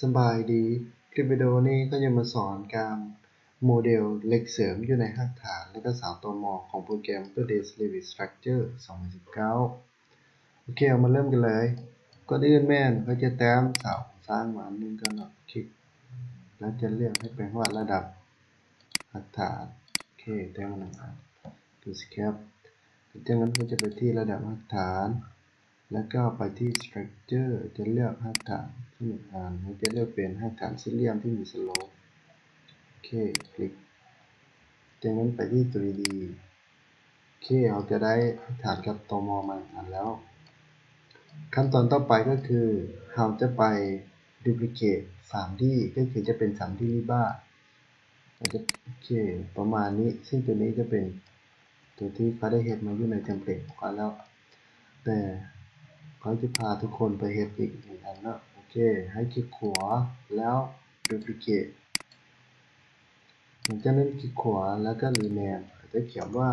สบายดีคลิปวิดีโอนี้ก็จะมาสอนการโมเดลเหล็กเสริมอยู่ในรากฐานและก็เสาตมของโปรแกรม Autodesk Revit Structure 2019โอเคเอามาเริ่มกันเลยก็อื่นแม่นก็จะแต้มเสาสร้างมาหนึ่งก็เนาะคลิกแล้วจะเลือกให้เป็นวัดระดับรากฐานโอเคแต้มหนึ่งอันดูสแคปจากนั้นก็จะไปที่ระดับรากฐานแล้วก็ไปที่ Structure จะเลือกรากฐานที่1อันมันจะเลือกเป็นรากฐานสี่เหลี่ยมที่มีสโลปโอเคคลิกจากนั้นไปที่ 3D โอเคเราจะได้รากฐานกับตมมาอันแล้วขั้นตอนต่อไปก็คือเราจะไป Duplicate 3D ก็คือจะเป็น 3D Rebar เราจะโอเคประมาณนี้ซึ่งตัวนี้จะเป็นตัวที่เขาได้เฮ็ดมาอยู่ในเทมเพลตของเขาแล้วแต่เขาจะพาทุกคนไปเฮ็ดอีกอันนะโอเคให้คลิกขวาแล้ว Duplicate หลังจากนั้นคลิกขวาแล้วก็ Rename จะเขียนว่า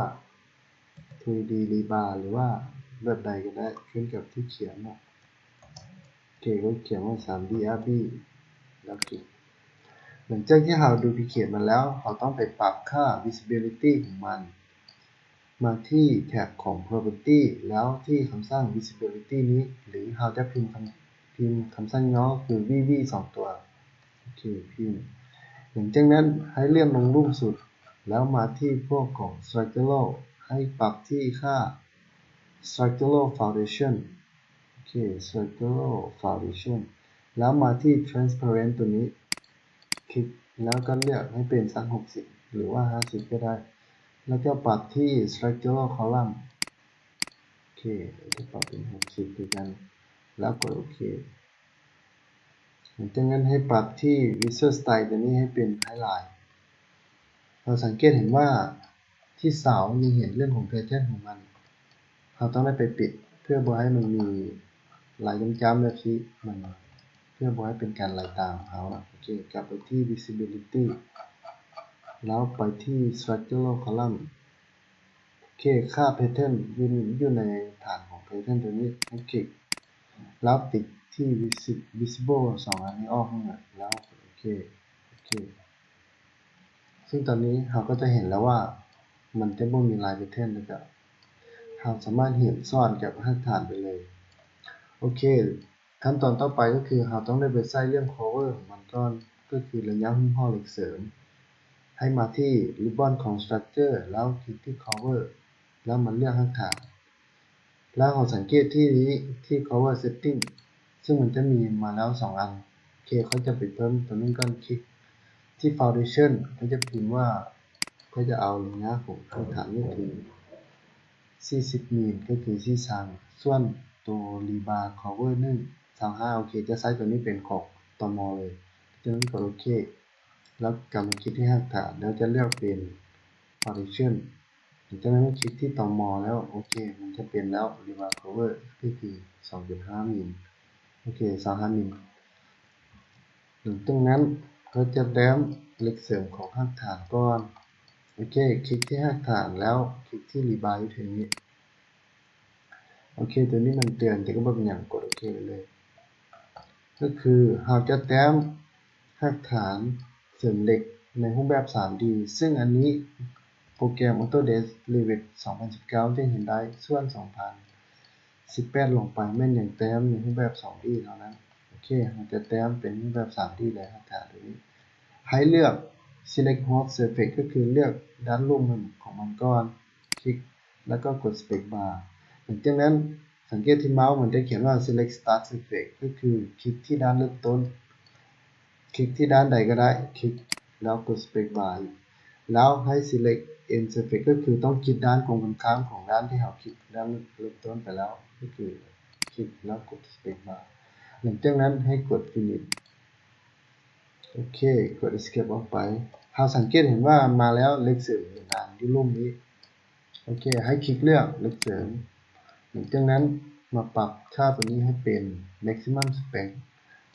3D Rebar หรือว่าแบบใดก็ได้ขึ้นกับที่เขียนนะโอเคก็เขียนว่า 3D RB แล้วคลิกหลังจากที่เรา Duplicate มาแล้วเราต้องไปปรับค่า Visibility ของมันมาที่แท็บของ Property แล้วที่คำสั่ง Visibility นี้หรือเราจะพิมพ์คำสั่งย่อคือ VV 2 ตัวโอเคพิมพ์หลังจากนั้นให้เลื่อนลงรูปสุดแล้วมาที่พวกของ Structural ให้ปรับที่ค่า Structural Foundation โอเค Structural Foundation แล้วมาที่ Transparent ตัวนี้คลิกแล้วก็เลือกให้เป็นสัก60หรือว่า50ก็ได้แล้วก็ปรับที่ Structural Column โอเคจะปรับเป็น60ด้วยกันแล้วกดโอเคหลังจากนั้นให้ปรับที่ Visual Style ตัวนี้ให้เป็น Highlight เราสังเกตเห็นว่าที่เสายังเห็นเรื่องของ Pattern ของมันเราต้องได้ไปปิดเพื่อบ่ให้มันมีลายจ้ำๆแบบนี้มันเพื่อบ่ให้เป็นการลายตามของเขาโอเคกลับไปที่ Visibility แล้วไปที่ Structural Column โอเคค่า Pattern อยู่ในฐานของ Pattern ตัวนี้ให้คลิกแล้วติดที่ Visible 2 อันนี้ออกให้หมดแล้วโอเคซึ่งตอนนี้เราก็จะเห็นแล้วว่ามันจะไม่มีลาย Pattern แล้วก็เราสามารถเห็นซ้อนกับรากฐานไปเลยโอเคขั้นตอนต่อไปก็คือเราต้องได้ไปใส่เรื่อง cover ของมันก่อนก็คือระยะหุ้มห่อเหล็กเสริมให้มาที่ ribbon ของ structure แล้วคลิกที่ cover แล้วมันเลือกรากฐานแล้วเราสังเกตที่นี้ที่ cover setting ซึ่งมันจะมีมาแล้ว2อันโอเคเขาจะไปเพิ่มตัวนี้ก่อนคลิกที่ foundation เขาจะพิมพ์ว่าเขาจะเอาระยะของรากฐานนี่คือ40 มิลก็คือที่สร้างส่วนตัว rebar cover 25โอเคจะใช้ตัวนี้เป็นของตมเลยจากนั้นกดโอเคแล้วกลับมาคลิกที่รากฐานแล้วจะเลือกเป็น foundation จากนั้นคลิกที่ตมแล้วโอเคมันจะเป็นแล้ว rebar cover ก็คือ 2.5 มิลโอเค25 มิลหลังจากนั้นก็จะแต้มเหล็กเสริมของรากฐานก่อนโอเคคลิกที่รากฐานแล้วคลิกที่ rebar อยู่ที่นี้โอเคตัวนี้มันเตือนแต่ก็ไม่เป็นอย่างกดโอเคไปเลยก็คือเราจะแต้มรากฐานเสริมเหล็กในรูปแบบ 3D ซึ่งอันนี้โปรแกรม Autodesk Revit 2019จะเห็นได้ส่วน2018ลงไปแม่นอย่างแต้มในรูปแบบ 2D เท่านั้นโอเคเราจะแต้มเป็นรูปแบบ 3D เลยรากฐานตัวนี้ให้เลือก Select Hot Surface ก็คือเลือกด้านลุ่มของมันก่อนคลิกแล้วก็กด Space Bar หลังจากนั้นสังเกตที่เมาส์มันจะเขียนว่า Select Start Surface ก็คือคลิกที่ด้านเริ่มต้นคลิกที่ด้านใดก็ได้คลิกแล้วกด Space Bar แล้วให้ Select End Surface ก็คือต้องคลิกด้านตรงกันข้ามของด้านที่เราคลิกด้านเริ่มต้นไปแล้วก็คือคลิกแล้วกด Space Bar หลังจากนั้นให้กด Finish โอเคกด Escape ออกไปเราสังเกตเห็นว่ามาแล้วเหล็กเสริมต่างๆที่ลุ่มนี้โอเคให้คลิกเลือกเหล็กเสริมหลังจากนั้นมาปรับค่าตัวนี้ให้เป็น maximum spec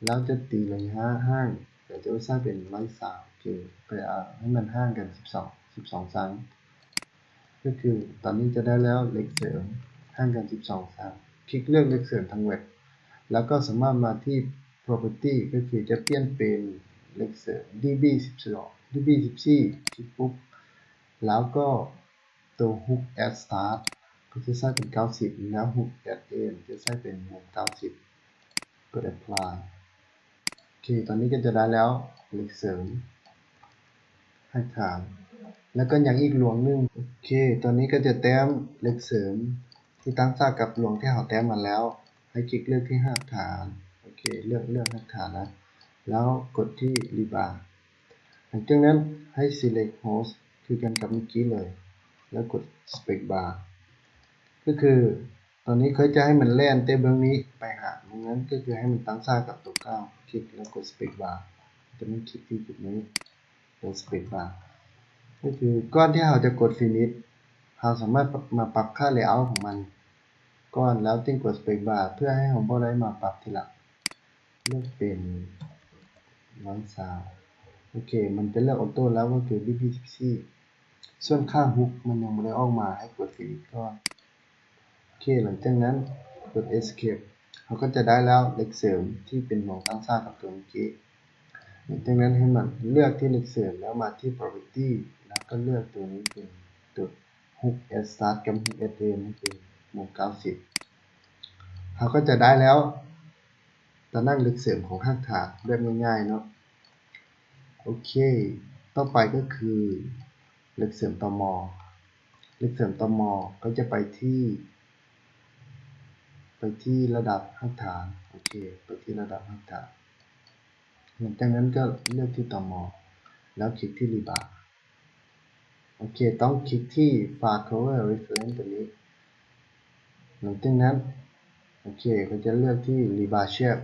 แล้วจะตีระยะห่างเดี๋ยวจะสร้างเป็น103โอเคไปเอาให้มันห่างกัน12ครั้งก็คือตอนนี้จะได้แล้วเหล็กเสริมห่างกัน12ครั้งคลิกเลือกเหล็กเสริมทั้งเว็บแล้วก็สามารถมาที่ property ก็คือจะเปลี่ยนเป็นเลขเสริม db12 db14 คลิกปุ๊บแล้วก็ตัว hook at start ก็จะใส่เป็น90แล้ว hook at end จะใส่เป็น90กด apply โอเคตอนนี้ก็จะได้แล้วเลขเสริมให้ฐานแล้วก็อย่างอีกหลวงนึงโอเคตอนนี้ก็จะแต้มเลขเสริมที่ตั้งค่ากับหลวงที่เราแต้มมาแล้วให้คลิกเลือกที่รากฐานโอเคเลือกรากฐานนะแล้วกดที่ rebar หลังจากนั้นให้ select host คือกันกับเมื่อกี้เลยแล้วกด spacebar ก็คือตอนนี้เขาจะให้มันแล่นเต้เบื้องนี้ไปหาตรงนั้นก็คือให้มันตั้งค่ากับตัว9คลิกแล้วกด spacebar จะไม่คลิกที่จุดนี้กด spacebar ก็คือก้อนที่เราจะกด finish เราสามารถมาปรับค่า layout ของมันก่อนแล้วจึงกด spacebar เพื่อให้เราบ่ได้มาปรับทีหลังเลือกเป็น120โอเคมันจะเลือกออโต้แล้วก็คือ dp14 ส่วนค่า hook มันยังไม่ได้ออกมาให้กด finish ก่อนโอเคหลังจากนั้นกด escape เราก็จะได้แล้วเลขเสริมที่เป็นของตั้งค่ากับตัวเมื่อกี้หลังจากนั้นให้มันเลือกที่เลขเสริมแล้วมาที่ property แล้วก็เลือกตัวนี้เป็นตัว hook at start กับ hook at end นี่เป็น90เราก็จะได้แล้วตำแหน่งเลขเสริมของข้างฐานแบบง่ายๆเนาะโอเคต่อไปก็คือเลขเสริมตมเลขเสริมตมก็จะไปที่ระดับข้างฐานโอเคไปที่ระดับข้างฐานหลังจากนั้นก็เลือกที่ตมแล้วคลิกที่ rebar โอเคต้องคลิกที่ far cover reference ตัวนี้หลังจากนั้นโอเคก็จะเลือกที่ rebar shape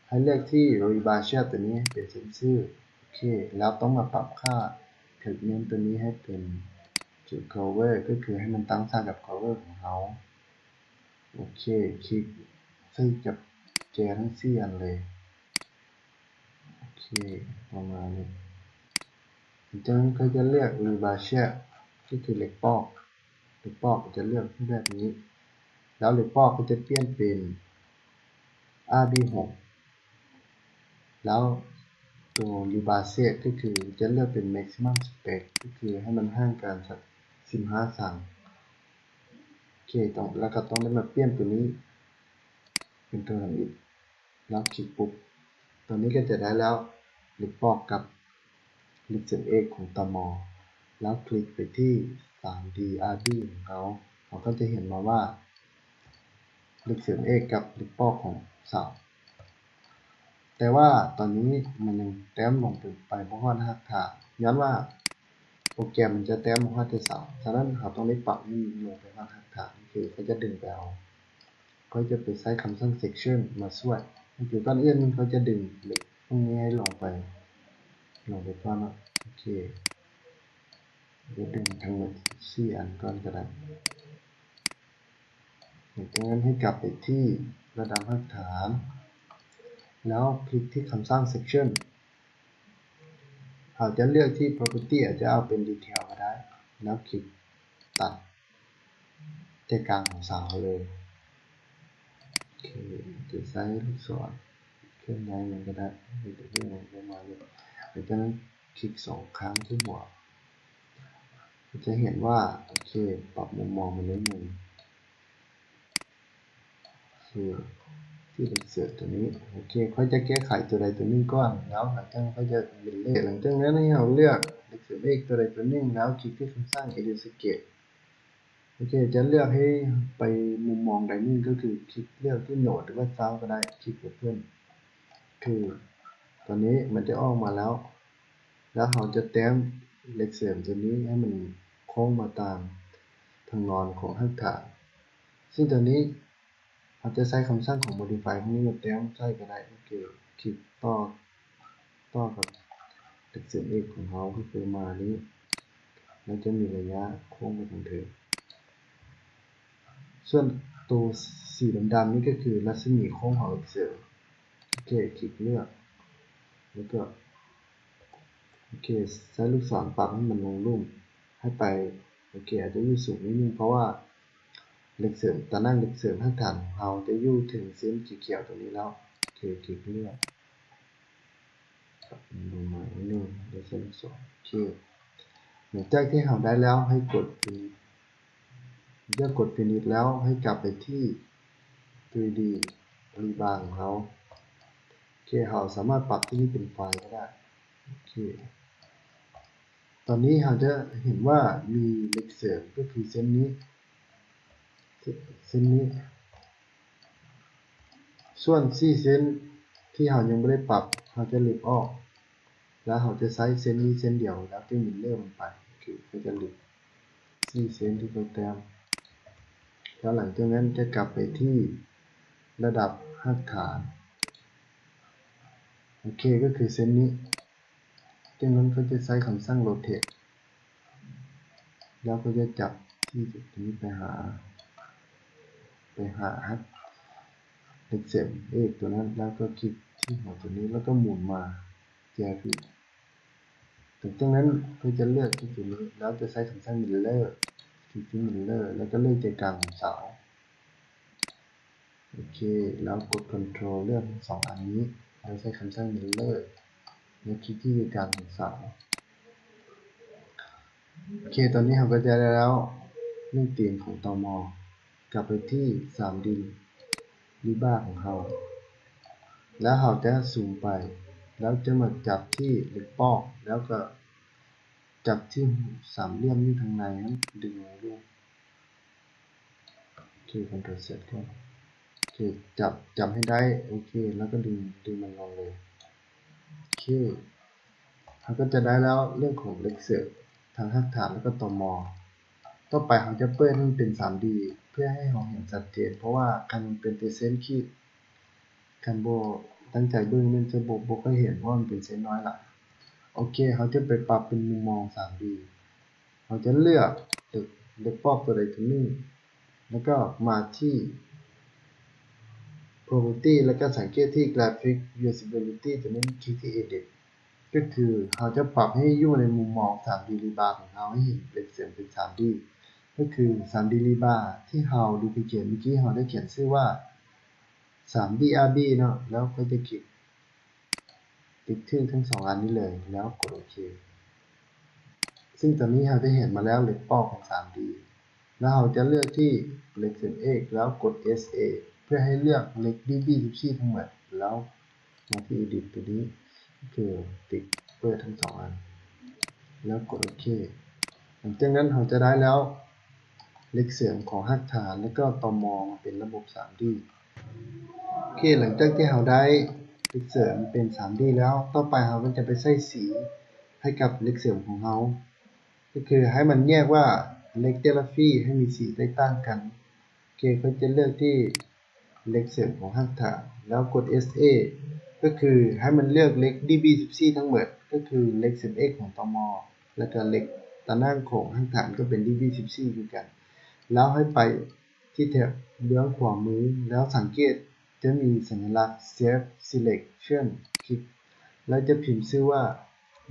ให้เลือกที่ rebar shape ตัวนี้เป็นเส้นซื่อโอเคแล้วต้องมาปรับค่า treatment ตัวนี้ให้เป็นจุด cover ก็คือให้มันตั้งค่ากับ cover ของเราโอเคคลิกใส่กับแจทั้ง4อันเลยโอเคประมาณนี้จากนั้นก็จะเลือก rebar shape ก็คือเหล็กปอกจะเลือกแบบนี้แล้วเหล็กปอกก็จะเปลี่ยนเป็น RB6 แล้วตัว rebar shape ก็คือจะเลือกเป็น maximum spec ก็คือให้มันห่างกันสัก15 สั่งโอเคแล้วก็ต้องได้มาเปลี่ยนตัวนี้เป็นตัวหลังอีกแล้วคลิกปุ๊บตัวนี้ก็จะได้แล้วเหล็กปอกกับเหล็กเส้นเอกของตมแล้วคลิกไปที่ 3D RB ของเขาก็จะเห็นมาว่าเหล็กเส้นเอกกับเหล็กปอกของเสาแต่ว่าตอนนี้มันยังแต้มลงไปเพราะว่าหักฐานย้อนว่าโปรแกรมมันจะแต้มหักที่เสาฉะนั้นเขาต้องได้ปรับให้ลงไปว่าหักฐานคือเขาจะดึงไปเอาก็จะไปใช้คำสั่ง section มาช่วยคือตอนอื่นเขาจะดึงเหล็กพวกนี้ให้ลงไปก่อนโอเคจะดึงทั้งหมด4 อันก่อนก็ได้จากนั้นให้กลับไปที่ระดับหักฐานแล้วคลิกที่คำสร้าง section เราจะเลือกที่ property อาจจะเอาเป็น detail ก็ได้แล้วคลิกตัดใจกลางของเสาเลยโอเคจะใช้ลูกศรเคลื่อนย้ายมันก็ได้หรือจะเลื่อนมันก็มาเลยหลังจากนั้นคลิก2 ครั้งที่หัวจะเห็นว่าโอเคปรับมุมมองมันนิดนึงคือที่เสือตัวนี้โอเคเขาจะแก้ไขตัวใดตัวหนึ่งก่อนแล้วหลังจากนั้นเขาจะเป็นเลขหลังจากนั้นให้เราเลือกเลขตัวใดตัวหนึ่งแล้วคลิกที่คำสร้าง edit sketch โอเคจะเลือกให้ไปมุมมองใดหนึ่งก็คือคลิกเลือกที่โหนดหรือว่าเซาก็ได้คลิกเพื่อนคือตอนนี้มันจะออกมาแล้วเราจะแต้มเหล็กเสริมตัวนี้ให้มันโค้งมาตามทางนอนของหักฐานซึ่งตัวนี้เราจะใช้คำสั่งของ modify พวกนี้มาแต้มใช้ก็ได้โอเคคลิกต่อกับเหล็กเสริมเอกของเขาก็คือมานี้แล้วจะมีระยะโค้งไปทางเดิมส่วนตัวสีดำๆนี่ก็คือรัศมีโค้งของเหล็กเสริมโอเคคลิกเลือกแล้วก็โอเคใช้ลูกศรปรับให้มันลงลุ่มให้ไปโอเคอาจจะอยู่สูงนิดนึงเพราะว่าเหล็กเสริมตำแหน่งเหล็กเสริมข้างฐานของเราจะอยู่ถึงเส้นเขียวๆตรงนี้แล้ว คลิกเลือกดูใหม่1เดี๋ยว2โอเคหลังจากที่เราได้แล้วให้กด Finish เมื่อกด Finish แล้วให้กลับไปที่ 3D Rebar ของเราโอเคเราสามารถปรับที่นี่เป็นไฟล์ก็ได้โอเคตอนนี้เราจะเห็นว่ามีเหล็กเสริมก็คือเส้นนี้ส่วน4เส้นที่เรายังไม่ได้ปรับเราจะลบออกแล้วเราจะใช้เส้นนี้เส้นเดียวแล้วจะมิลเลอร์มันไปคือเราจะลบ4เส้นที่เราแต้มแล้วหลังจากนั้นจะกลับไปที่ระดับรากฐานโอเคก็คือเส้นนี้จากนั้นก็จะใช้คำสั่ง rotate แล้วก็จะจับที่จุดนี้ไปหาเหล็กเสียบเอกตัวนั้นแล้วก็คลิกที่หัวตัวนี้แล้วก็หมุนมาแจผิดจากนั้นก็จะเลือกที่จุดนี้แล้วจะใช้คำสั่ง mirror คลิกที่ mirror แล้วก็เลือกใจกลางของเสาโอเคแล้วกด Ctrl เลือก2อันนี้แล้วใช้คำสั่ง mirror แล้วคลิกที่ใจกลางของเสาโอเคตอนนี้เราก็จะได้แล้วเรื่องเตียงของตม.กลับไปที่ 3D Rebar ของเราแล้วเราจะซูมไปแล้วจะมาจับที่เหล็กปอกแล้วก็จับที่สามเหลี่ยมที่ทางในนั้นดึงลงโอเค Ctrl Z ก่อนโอเคจับให้ได้โอเคแล้วก็ดึงมันลงเลยโอเคเราก็จะได้แล้วเรื่องของเหล็กเสริมทางรากฐานแล้วก็ตม.ต่อไปเราจะเปิดให้มันเป็น 3D เพื่อให้เราเห็นชัดเจนเพราะว่าคันเป็นเส้นขีดคันโบตั้งใจเบิ่งมันจะบ่ค่อยเห็นเพราะมันเป็นเส้นน้อยหลายโอเคเราจะไปปรับเป็นมุมมอง 3D เราจะเลือกเหล็กปอกตัวใดตัวหนึ่งแล้วก็มาที่ property แล้วก็สังเกตที่ graphic visibility ตัวนี้คลิกที่ edit ก็คือเราจะปรับให้อยู่ในมุมมอง 3D Rebar ของเราให้เห็นเป็นเสียงเป็น 3D ก็คือ 3D Rebar ที่เราดูไปเขียนเมื่อกี้เราได้เขียนชื่อว่า 3D RB เนาะแล้วก็จะคลิกติ๊กชื่อทั้ง2อันนี้เลยแล้วกดโอเคซึ่งตอนนี้เราได้เห็นมาแล้วเหล็กปอกของ 3D แล้วเราจะเลือกที่เหล็กเส้นเอกแล้วกด SA เพื่อให้เลือกเหล็ก DB14 ทั้งหมดแล้วมาที่ Edit ตัวนี้คือติ๊กเปิดทั้ง2อันแล้วกดโอเคหลังจากนั้นเราจะได้แล้วเหล็กเสียงของรากฐานแล้วก็ตม.มาเป็นระบบ 3D โอเคหลังจากที่เราได้เหล็กเสริมเป็น 3D แล้วต่อไปเราก็จะไปใส่สีให้กับเหล็กเสริมของเราก็คือให้มันแยกว่าเหล็กแต่ละฟี่ให้มีสีแตกต่างกันโอเคก็จะเลือกที่เหล็กเสริมของรากฐานแล้วกด SA ก็คือให้มันเลือกเหล็ก DB14 ทั้งหมดก็คือเหล็ก 10x ของตม.แล้วก็เหล็กตะนางของรากฐานก็เป็น DB14 เหมือนกันแล้วให้ไปที่แถบเบื้องขวามือแล้วสังเกตจะมีสัญลักษณ์ Save Selection คลิกแล้วจะพิมพ์ชื่อว่า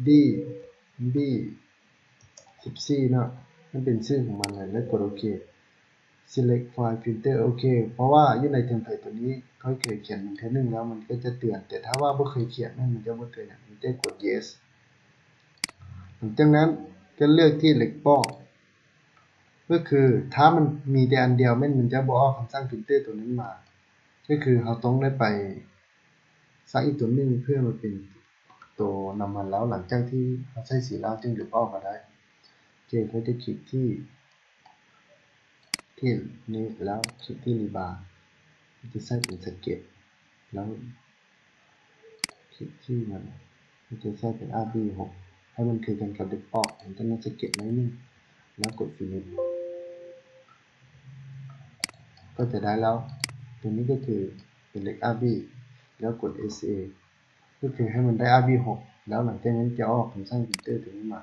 DB14 เนาะมันเป็นชื่อของมันเลยแล้วกดโอเค Select File Filter โอเคเพราะว่าอยู่ในเทมเพลตตัวนี้เขาเคยเขียนมันแค่นึงแล้วมันก็จะเตือนแต่ถ้าว่าไม่เคยเขียนมันจะไม่เตือนมันจะกด Yes หลังจากนั้นก็เลือกที่เหล็กปอกก็คือถ้ามันมีแต่อันเดียวมันจะบอกคำสั่ง filter ตัวนั้นมาก็คือเราต้องได้ไปใส่อีกตัวนึงเพื่อมาเป็นตัวนำมันแล้วหลังจากที่เราใช้สีแล้วจึงหลุดออกมาได้โอเคก็จะคลิกที่นี้แล้วคลิกที่รีบาร์จะใส่เป็นสเก็ตแล้วคลิกที่มันจะใส่เป็น RB6 ให้มันคือกันกับเด็กปอกผมจะนั่งสเก็ตไว้นึงแล้วกด finish ก็จะได้แล้วตัวนี้ก็คือเป็นเหล็ก RB แล้วกด SA ก็คือให้มันได้ RB6 แล้วหลังจากนั้นจะออกคำสั่ง filter ตัวนี้มา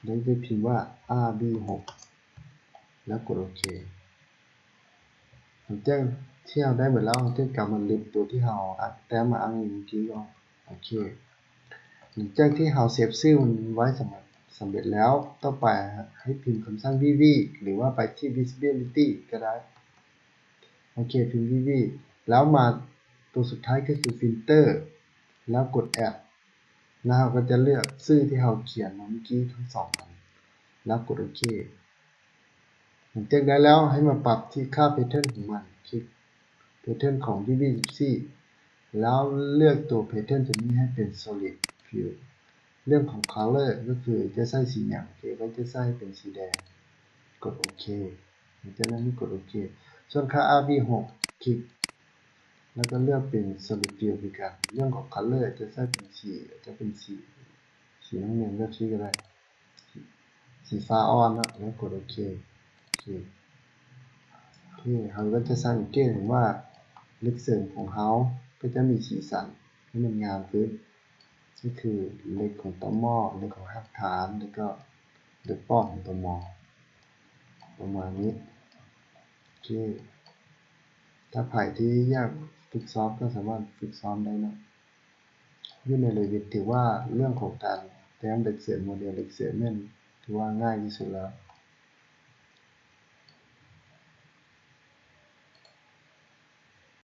แล้วจะพิมพ์ว่า RB6 แล้วกดโอเคหลังจากที่เราได้หมดแล้วเราจะกลับมาลิสต์ตัวที่เราอัดแต้มมาอ้างอิงเมื่อกี้ก็โอเคหลังจากที่เราเซฟชื่อมันไว้สำเร็จแล้วต่อไปให้พิมพ์คำสั่ง VV หรือว่าไปที่ visibility ก็ได้โอเคพิมพ์ VV แล้วมา ตัวสุดท้ายก็คือฟิลเตอร์แล้วกด add แล้วเราก็จะเลือกชื่อที่เราเขียนเมื่อกี้ทั้ง2อันแล้วกดโอเคหลังจากนั้นแล้วให้มาปรับที่ค่า pattern ของมันคลิก pattern ของ DB14 แล้วเลือกตัว pattern ตัวนี้ให้เป็น solid fill เรื่องของ color ก็คือจะใส่สีอย่างก็จะใส่เป็นสีแดงกดโอเคหลังจากนั้นกดโอเคส่วนค่า RB6 คลิกแล้วก็เลือกเป็น solid fill เหมือนกันเรื่องของ color จะใส่เป็นสีจะเป็นสีน้ำเงินเลือกสีก็ได้สีฟ้าอ่อนนะแล้วกดโอเคเราก็จะสังเกตเห็นว่าเล็กเสริมของเขาก็จะมีสีสันให้มันงามขึ้นนี่คือเล็กของตัวหม้อเล็กของหักฐานแล้วก็เล็กป้อนของตัวหม้อประมาณนี้โอเคถ้าใครที่อยากฝึกซ้อมก็สามารถฝึกซ้อมได้นะอยู่ใน Revit ถือว่าเรื่องของการแต้มเล็กเสริมโมเดลเล็กเสริมเนี่ยถือว่าง่ายที่สุดแล้ว